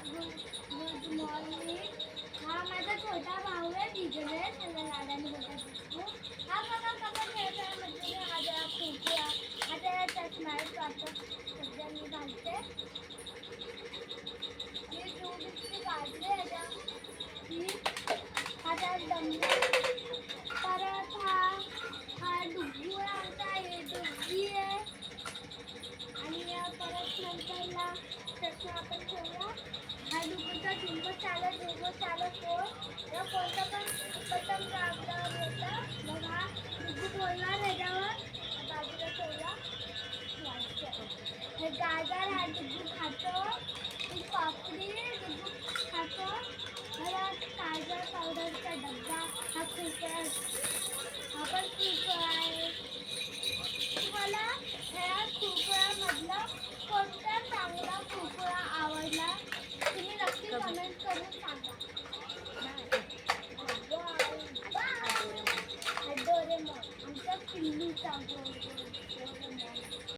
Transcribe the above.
Good morning. हा माझा छोटा भाऊ आहे बिजनेस त्याला लाडाने बोलतात. हा बघा कसा खेळतोय म्हणजे माझ्या खुर्च्या आता चष्मा आहे तो आता सध्या मी घालते. मी दूध इतकी काढले आता ही आता दमला परत हा डुग्गू आहे आमचा हे डुग्गी आहे आणि परत नंतरला चष्मा आपण ठेवला. हा डुग्गूचा झुंब चालत फोन या फोनचा पण बटन दाबल्यावर येतं. मग हा डुग्गू बोलणार ह्याच्यावर बाजूला ठेवला. हे गाजर हा डुग्गू खातो. ही पापडी डुग्गू खातो. मला काजळ पावडरचा डब्बा हा खूप हा पण खूप आहे. तुम्हाला ह्या खूपमधलं कोणता चांगला खुरपुरा आवडला तुम्ही नक्की कमेंट करून सांगा. डोरेमॉन आमच्या पिल्लूचा डोरेमॉन.